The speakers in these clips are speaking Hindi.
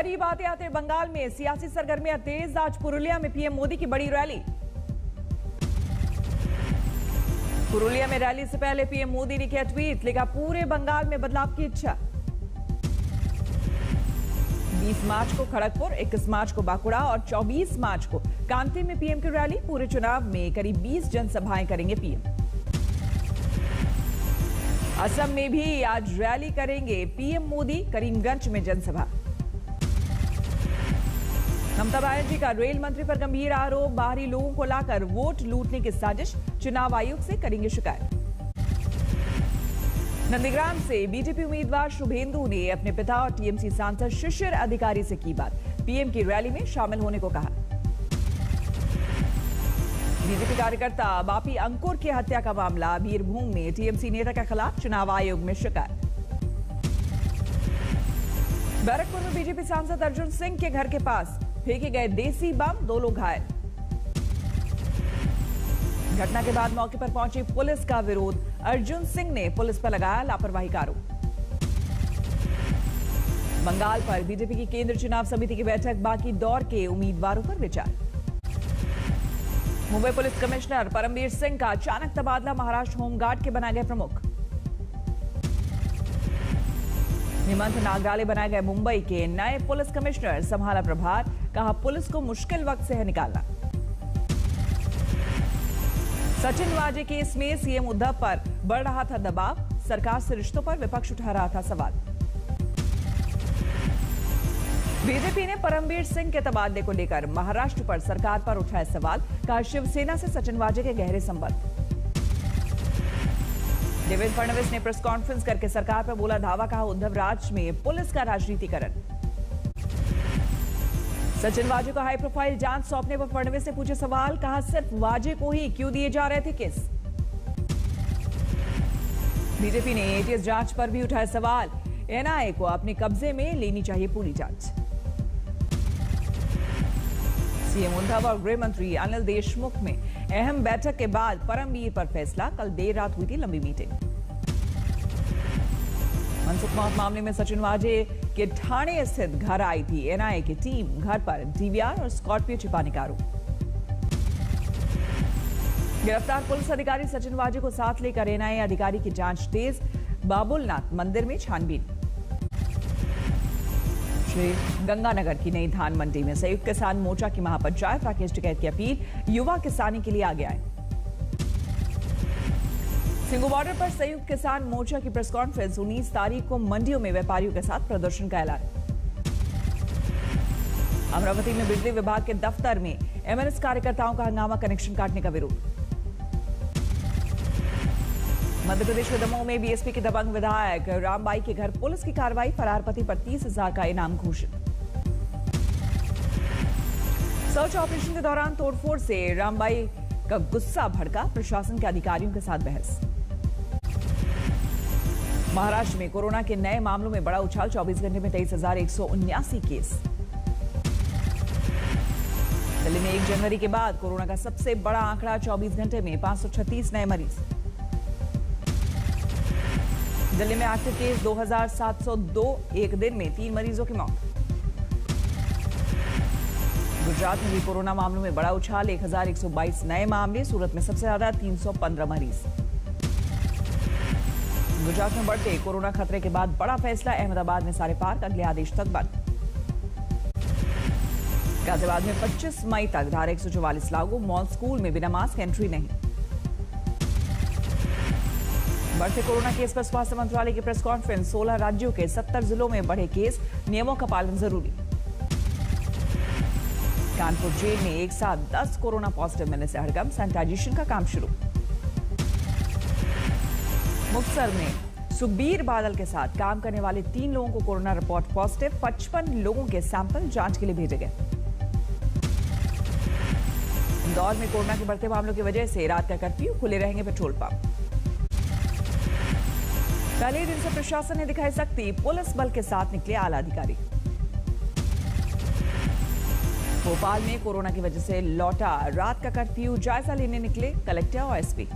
करीब आते आते बंगाल में सियासी सरगर्मियां तेज। आज पुरुलिया में पीएम मोदी की बड़ी रैली। पुरुलिया में रैली से पहले पीएम मोदी ने किया ट्वीट, लिखा पूरे बंगाल में बदलाव की इच्छा। 20 मार्च को खड़गपुर, 21 मार्च को बांकुड़ा और 24 मार्च को कांती में पीएम की रैली। पूरे चुनाव में करीब 20 जनसभाएं करेंगे पीएम। असम में भी आज रैली करेंगे पीएम मोदी, करीमगंज में जनसभा। ममता बनर्जी का रेल मंत्री पर गंभीर आरोप, बाहरी लोगों को लाकर वोट लूटने की साजिश, चुनाव आयोग से करेंगे शिकायत। नंदीग्राम से बीजेपी उम्मीदवार शुभेंदु ने अपने पिता और टीएमसी सांसद शिशिर अधिकारी से की बात, पीएम की रैली में शामिल होने को कहा। बीजेपी कार्यकर्ता बापी अंकुर की हत्या का मामला, बीरभूम में टीएमसी नेता के खिलाफ चुनाव आयोग में शिकायत। बैरकपुर में बीजेपी सांसद अर्जुन सिंह के घर के पास फेंके गए देसी बम, 2 लोग घायल। घटना के बाद मौके पर पहुंची पुलिस का विरोध, अर्जुन सिंह ने पुलिस पर लगाया लापरवाही का आरोप। बंगाल पर बीजेपी की केंद्रीय चुनाव समिति की बैठक, बाकी दौर के उम्मीदवारों पर विचार। मुंबई पुलिस कमिश्नर परमवीर सिंह का अचानक तबादला, महाराष्ट्र होमगार्ड के बनाए गए प्रमुख। हेमंत नागराले बनाए गए मुंबई के नए पुलिस कमिश्नर, संभाला प्रभार, कहा पुलिस को मुश्किल वक्त से है निकालना। सचिन वाजे केस में सीएम उद्धव पर बढ़ रहा था दबाव, सरकार से रिश्तों पर विपक्ष उठा रहा था सवाल। बीजेपी ने परमवीर सिंह के तबादले को लेकर महाराष्ट्र पर सरकार पर उठाया सवाल, कहा शिवसेना से सचिन वाजे के गहरे संबंध। देवेंद्र फडणवीस ने प्रेस कॉन्फ्रेंस करके सरकार पर बोला दावा, कहा उद्धव राज में पुलिस का राजनीतिकरण। सचिन वाजे को हाई प्रोफाइल जांच सौंपने पर फडणवीस ने पूछे सवाल, कहा सिर्फ वाजे को ही क्यों दिए जा रहे थे केस। बीजेपी ने एटीएस जांच पर भी उठाया सवाल, एनआईए को अपने कब्जे में लेनी चाहिए पूरी जांच। सीएम उद्धव और गृह मंत्री अनिल देशमुख में अहम बैठक के बाद परमवीर पर फैसला, कल देर रात हुई थी लंबी मीटिंग। मनसुख मौत मामले में सचिन वाजे के ठाणे स्थित घर आई थी एनआईए की टीम, घर पर डीवीआर और स्कॉर्पियो छिपाने का आरोप। गिरफ्तार पुलिस अधिकारी सचिन वाजे को साथ लेकर एनआईए अधिकारी की जांच तेज, बाबुलनाथ मंदिर में छानबीन। श्री गंगानगर की नई धान मंडी में संयुक्त किसान मोर्चा की महापंचायत, राकेश टिकैत की अपील, युवा किसानी के लिए आगे आए। सिंगू बॉर्डर पर संयुक्त किसान मोर्चा की प्रेस कॉन्फ्रेंस, 19 तारीख को मंडियों में व्यापारियों के साथ प्रदर्शन का ऐलान। अमरावती में बिजली विभाग के दफ्तर में एमएनएस कार्यकर्ताओं का हंगामा, कनेक्शन काटने का विरोध। मध्य प्रदेश के दमोह में बीएसपी के दबंग विधायक रामबाई के घर पुलिस की कार्रवाई, फरार पति पर 30,000 का इनाम घोषित। सर्च ऑपरेशन के दौरान तोड़फोड़ से रामबाई का गुस्सा भड़का, प्रशासन के अधिकारियों के साथ बहस। महाराष्ट्र में कोरोना के नए मामलों में बड़ा उछाल, 24 घंटे में 23,179 केस। दिल्ली में 1 जनवरी के बाद कोरोना का सबसे बड़ा आंकड़ा, 24 घंटे में 536 नए मरीज। दिल्ली में एक्टिव केस 2,702, एक दिन में 3 मरीजों की मौत। गुजरात में भी कोरोना मामलों में बड़ा उछाल, 1,122 नए मामले, सूरत में सबसे ज्यादा 315 मरीज। गुजरात में बढ़ते कोरोना खतरे के बाद बड़ा फैसला, अहमदाबाद में सारे पार्क अगले आदेश तक बंद। गाजियाबाद में 25 मई तक धारा 144 लागू, मॉल स्कूल में बिना मास्क एंट्री नहीं। बढ़ते कोरोना केस पर स्वास्थ्य मंत्रालय की प्रेस कॉन्फ्रेंस, 16 राज्यों के 70 जिलों में बढ़े केस, नियमों का पालन जरूरी। कानपुर जेल में एक साथ 10 कोरोना पॉजिटिव मिलने से हड़कंप, सैनिटाइजेशन का काम शुरू। मुक्तसर में सुखबीर बादल के साथ काम करने वाले 3 लोगों को कोरोना रिपोर्ट पॉजिटिव, 55 लोगों के सैंपल जांच के लिए भेजे गए। इंदौर में कोरोना के बढ़ते मामलों की वजह से रात का कर्फ्यू, खुले रहेंगे पेट्रोल पंप। पहले दिन से प्रशासन ने दिखाई सख्ती, पुलिस बल के साथ निकले आला अधिकारी। भोपाल में कोरोना की वजह से लौटा रात का कर्फ्यू, जायजा लेने निकले कलेक्टर और एसपी।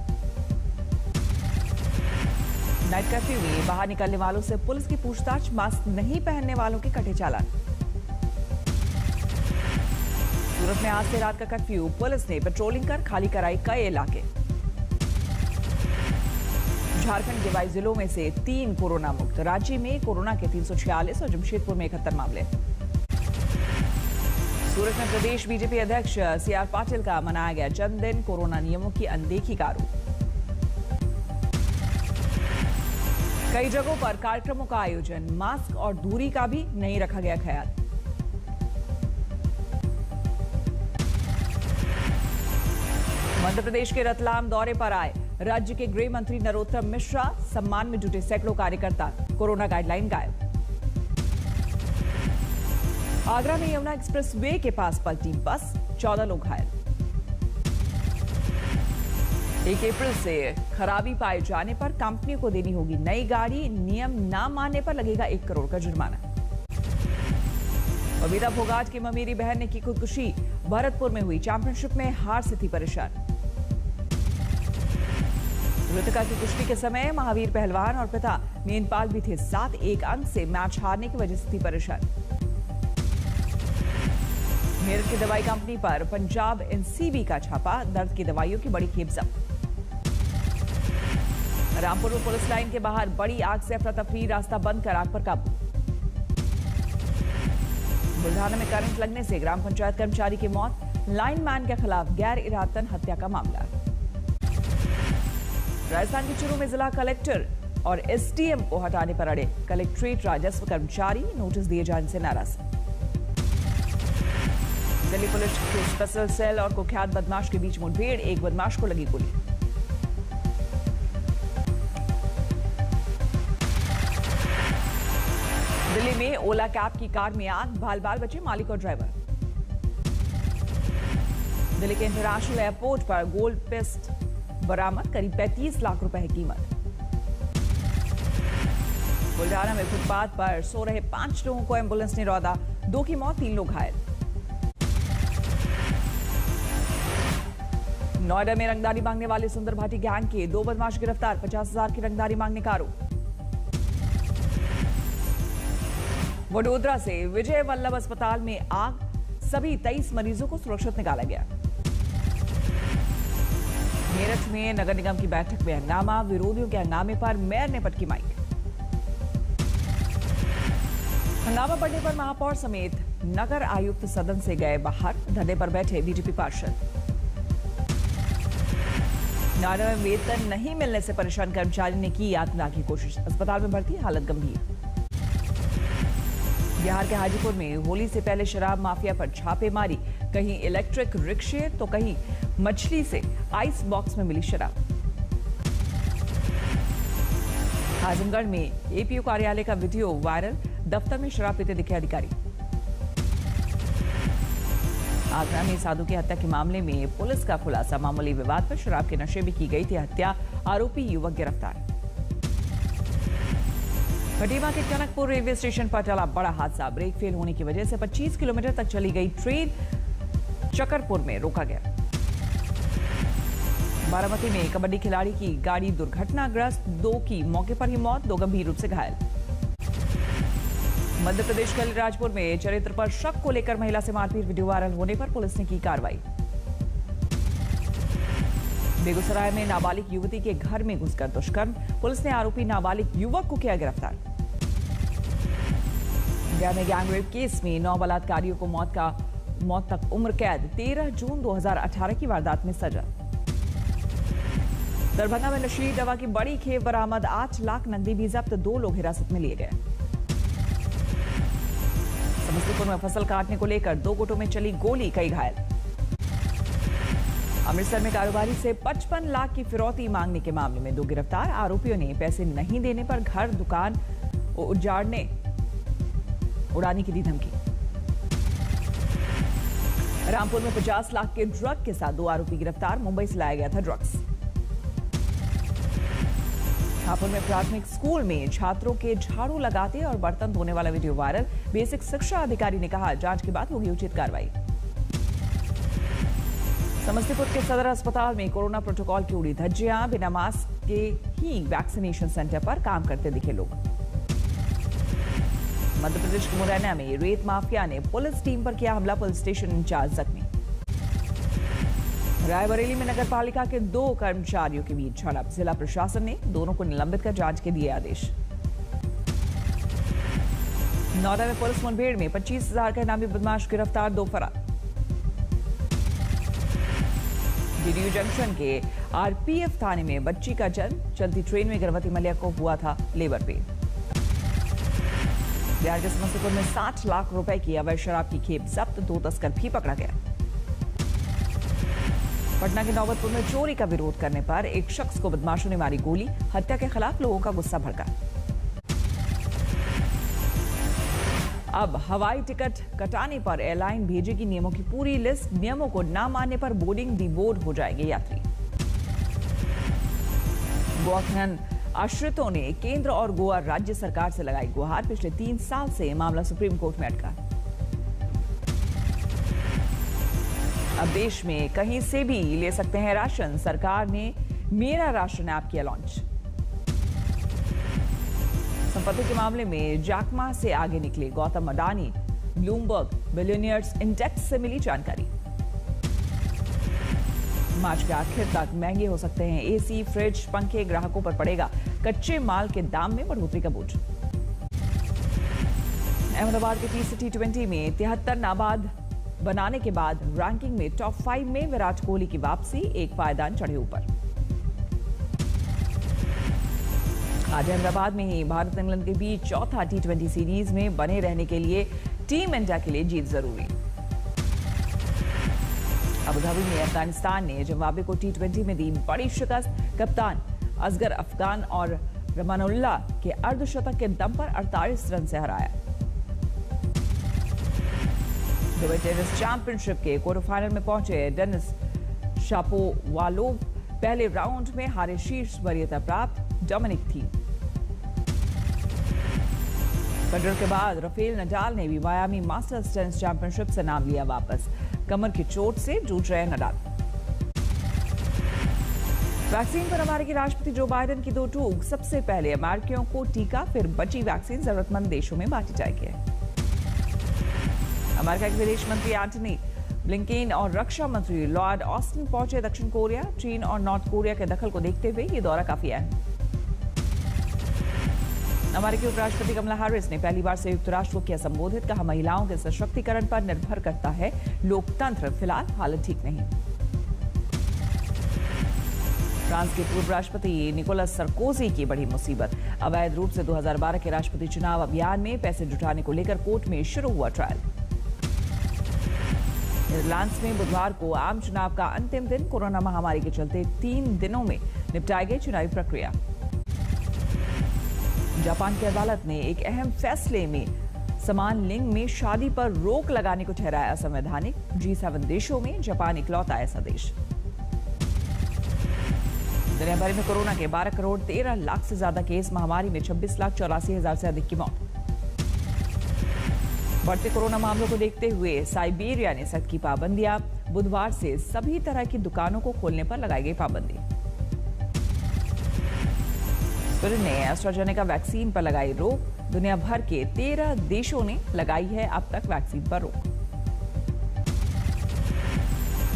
नाइट कर्फ्यू में बाहर निकलने वालों से पुलिस की पूछताछ, मास्क नहीं पहनने वालों के कटे चालान। सूरत में आज से रात का कर्फ्यू, पुलिस ने पेट्रोलिंग कर खाली कराई कई इलाके। झारखंड के 22 जिलों में से 3 कोरोना मुक्त। रांची में कोरोना के 346 और जमशेदपुर में 71 मामले। सूरत में प्रदेश बीजेपी अध्यक्ष सीआर पाटिल का मनाया गया जन्मदिन, कोरोना नियमों की अनदेखी का आरोप। कई जगहों पर कार्यक्रमों का आयोजन, मास्क और दूरी का भी नहीं रखा गया ख्याल। मध्य प्रदेश के रतलाम दौरे पर आए राज्य के गृह मंत्री नरोत्तम मिश्रा, सम्मान में जुटे सैकड़ों कार्यकर्ता, कोरोना गाइडलाइन गायब। आगरा में यमुना एक्सप्रेस वे के पास पलटी बस, 14 लोग घायल। 1 अप्रैल से खराबी पाए जाने पर कंपनी को देनी होगी नई गाड़ी, नियम न मानने पर लगेगा 1 करोड़ का जुर्माना। बबीता फोगाट की ममेरी बहन ने की खुदकुशी, भरतपुर में हुई चैंपियनशिप में हार से थी परेशान। ऋतिका की कुश्ती के समय महावीर पहलवान और पिता मेनपाल भी थे साथ, 1 अंक से मैच हारने की वजह से थी परेशान। मेरठ की दवाई कंपनी पर पंजाब एनसीबी का छापा, दर्द की दवाइयों की बड़ी खेप जब्त। रामपुर में पुलिस लाइन के बाहर बड़ी आग से अफरा तफरी, रास्ता बंद कर आग पर काबू। बुल्ढाना में करंट लगने से ग्राम पंचायत कर्मचारी की मौत, लाइनमैन के खिलाफ गैर इरादतन हत्या का मामला। राजस्थान के चूरू में जिला कलेक्टर और एसडीएम को हटाने पर अड़े कलेक्ट्रेट राजस्व कर्मचारी, नोटिस दिए जाने से नाराज। दिल्ली पुलिस के स्पेशल सेल और कुख्यात बदमाश के बीच मुठभेड़, 1 बदमाश को लगी गोली। दिल्ली में ओला कैब की कार में आग, बाल बाल बचे मालिक और ड्राइवर। दिल्ली के इंटरनेशनल एयरपोर्ट पर गोल्ड पेस्ट बरामद, करीब 35 लाख रुपए है कीमत। बुल्ढाना में फुटपाथ पर सो रहे 5 लोगों को एम्बुलेंस ने रौंदा, 2 की मौत, 3 लोग घायल। नोएडा में रंगदारी मांगने वाले सुंदर भाटी गैंग के 2 बदमाश गिरफ्तार, 50,000 की रंगदारी मांगने का आरोप। वडोदरा से विजय वल्लभ अस्पताल में आग, सभी 23 मरीजों को सुरक्षित निकाला गया। मेरठ में नगर निगम की बैठक में हंगामा, विरोधियों के हंगामे पर मेयर ने पटकी माइक। हंगामा बढ़ने पर महापौर समेत नगर आयुक्त सदन से गए बाहर, धरने पर बैठे बीजेपी पार्षद। नोएडा में वेतन नहीं मिलने से परेशान कर्मचारी ने की आत्मदाह की कोशिश, अस्पताल में भर्ती, हालत गंभीर। बिहार के हाजीपुर में होली से पहले शराब माफिया पर छापेमारी, कहीं इलेक्ट्रिक रिक्शे तो कहीं मछली से आइस बॉक्स में मिली शराब। आजमगढ़ में एपीओ कार्यालय का वीडियो वायरल, दफ्तर में शराब पीते दिखे अधिकारी। आगरा में साधु की हत्या के मामले में पुलिस का खुलासा, मामूली विवाद पर शराब के नशे में की गई थी हत्या, आरोपी युवक गिरफ्तार। खटीमा के टनकपुर रेलवे स्टेशन पर टला बड़ा हादसा, ब्रेक फेल होने की वजह से 25 किलोमीटर तक चली गई ट्रेन चकरपुर में रोका गया। बारामती में कबड्डी खिलाड़ी की गाड़ी दुर्घटनाग्रस्त, 2 की मौके पर ही मौत, 2 गंभीर रूप से घायल। मध्य प्रदेश के अलीराजपुर में चरित्र पर शक को लेकर महिला से मारपीट, वीडियो वायरल होने पर पुलिस ने की कार्रवाई। बेगूसराय में नाबालिग युवती के घर में घुसकर दुष्कर्म, पुलिस ने आरोपी नाबालिग युवक को किया गिरफ्तार। गया में गैंगरेप केस में 9 बलात्कारियों को मौत तक उम्र कैद, 13 जून 2018 की वारदात में सजा। दरभंगा में नशीली दवा की बड़ी खेप बरामद, 8 लाख नकदी भी जब्त, 2 लोग हिरासत में लिए गए। समस्तीपुर में फसल काटने को लेकर 2 गुटों में चली गोली, कई घायल। अमृतसर में कारोबारी से 55 लाख की फिरौती मांगने के मामले में 2 गिरफ्तार, आरोपियों ने पैसे नहीं देने पर घर दुकान उड़ाने की दी धमकी। रामपुर में 50 लाख के ड्रग के साथ 2 आरोपी गिरफ्तार, मुंबई से लाया गया था ड्रग्स। हापुड़ में प्राथमिक स्कूल में छात्रों के झाड़ू लगाते और बर्तन धोने वाला वीडियो वायरल, बेसिक शिक्षा अधिकारी ने कहा जांच के बाद होगी उचित कार्रवाई। समस्तीपुर के सदर अस्पताल में कोरोना प्रोटोकॉल की उड़ी धज्जियां, बिना मास्क के ही वैक्सीनेशन सेंटर पर काम करते दिखे लोग। मध्य प्रदेश के मुरैना में रेत माफिया ने पुलिस टीम पर किया हमला, पुलिस स्टेशन इंचार्ज जख्मी। रायबरेली में नगर पालिका के 2 कर्मचारियों के बीच झड़प, जिला प्रशासन ने दोनों को निलंबित कर जांच के दिए आदेश। नोएडा में पुलिस मुठभेड़ में 25,000 का इनामी बदमाश गिरफ्तार, 2 फरार। डीडीयू जंक्शन के आरपीएफ थाने में बच्ची का जन्म, चलती ट्रेन में गर्भवती महिला को हुआ था लेबर पेन। बिहार के समस्तीपुर में 60 लाख रुपए की अवैध शराब की खेप जब्त, 2 तस्कर भी पकड़ा गया। पटना के नौबतपुर में चोरी का विरोध करने पर एक शख्स को बदमाशों ने मारी गोली, हत्या के खिलाफ लोगों का गुस्सा भड़का। अब हवाई टिकट कटाने पर एयरलाइन भेजेगी नियमों की पूरी लिस्ट, नियमों को न मानने पर बोर्डिंग डिवोर्ड हो जाएंगे यात्री। गोवा खनन आश्रितों ने केंद्र और गोवा राज्य सरकार से लगाई गुहार, पिछले 3 साल से मामला सुप्रीम कोर्ट में अटका। अब देश में कहीं से भी ले सकते हैं राशन, सरकार ने मेरा राशन ऐप किया लॉन्च। संपत्ति के मामले में जैकमा से आगे निकले Gautam Adani, Bloomberg billionaires index से मिली जानकारी। मार्च के आखिर तक महंगे हो सकते हैं एसी, फ्रिज, पंखे, ग्राहकों पर पड़ेगा कच्चे माल के दाम में बढ़ोतरी का बोझ। अहमदाबाद के T20 में 73 नाबाद बनाने के बाद रैंकिंग में टॉप 5 में विराट कोहली की वापसी, 1 पायदान चढ़े ऊपर। आज अहमदाबाद में ही भारत इंग्लैंड के बीच चौथा T20 सीरीज में बने रहने के लिए टीम इंडिया के लिए जीत जरूरी। अबुधाबी में अफगानिस्तान ने जिम्बाब्वे को T20 में दी बड़ी शिकस्त, कप्तान असगर अफगान और रमानुल्लाह के अर्धशतक के दम पर 48 रन से हराया। दुबई टेनिस चैंपियनशिप के क्वार्टर फाइनल में पहुंचे डेनिस शापोवालोव, पहले राउंड में हारे शीर्ष वरीयता प्राप्त डोमिनिक थीम। फेडरर के बाद राफेल नडाल ने भी मायामी मास्टर्स टेनिस चैंपियनशिप से नाम लिया वापस, कमर की चोट से जूझ रहे नडाल। वैक्सीन पर अमेरिकी राष्ट्रपति जो बाइडेन की 2 टूक, सबसे पहले अमेरिकियों को टीका, फिर बची वैक्सीन जरूरतमंद देशों में बांटी जाएगी। अमेरिका के विदेश मंत्री एंटनी ब्लिंकेन और रक्षा मंत्री लॉर्ड ऑस्टिन पहुंचे दक्षिण कोरिया, चीन और नॉर्थ कोरिया के दखल को देखते हुए ये दौरा काफी अहम। अमेरिकी उपराष्ट्रपति कमला हैरिस ने पहली बार संयुक्त राष्ट्र को किया संबोधित, कहा महिलाओं के सशक्तिकरण पर निर्भर करता है लोकतंत्र, फिलहाल हालत ठीक नहीं। फ्रांस के पूर्व राष्ट्रपति निकोलस सरकोजी की बड़ी मुसीबत, अवैध रूप से 2012 के राष्ट्रपति चुनाव अभियान में पैसे जुटाने को लेकर कोर्ट में शुरू हुआ ट्रायल। नीदरलैंड्स में बुधवार को आम चुनाव का अंतिम दिन, कोरोना महामारी के चलते 3 दिनों में निपटाई गई चुनावी प्रक्रिया। जापान की अदालत ने एक अहम फैसले में समान लिंग में शादी पर रोक लगाने को ठहराया असंवैधानिक, G7 देशों में जापान इकलौता ऐसा देश। दुनिया भर में कोरोना के 12 करोड़ 13 लाख से ज्यादा केस, महामारी में 26,84,000 से अधिक की मौत। बढ़ते कोरोना मामलों को देखते हुए साइबेरिया ने सख्त की पाबंदियां, बुधवार से सभी तरह की दुकानों को खोलने पर लगाई गई पाबंदी। स्वीडन ने एस्ट्राजेनेका वैक्सीन पर लगाई रोक, दुनिया भर के 13 देशों ने लगाई है अब तक वैक्सीन पर रोक।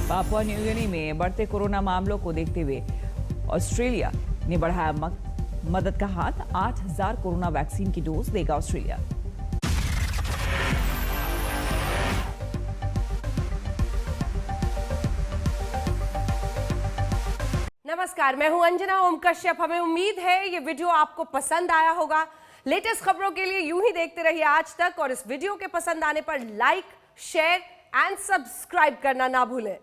पापुआ न्यू गिनी में बढ़ते कोरोना मामलों को देखते हुए ऑस्ट्रेलिया ने बढ़ाया मदद का हाथ, 8,000 कोरोना वैक्सीन की डोज देगा ऑस्ट्रेलिया। नमस्कार, मैं हूं अंजना ओम कश्यप। हमें उम्मीद है ये वीडियो आपको पसंद आया होगा। लेटेस्ट खबरों के लिए यूं ही देखते रहिए आज तक, और इस वीडियो के पसंद आने पर लाइक, शेयर एंड सब्सक्राइब करना ना भूलें।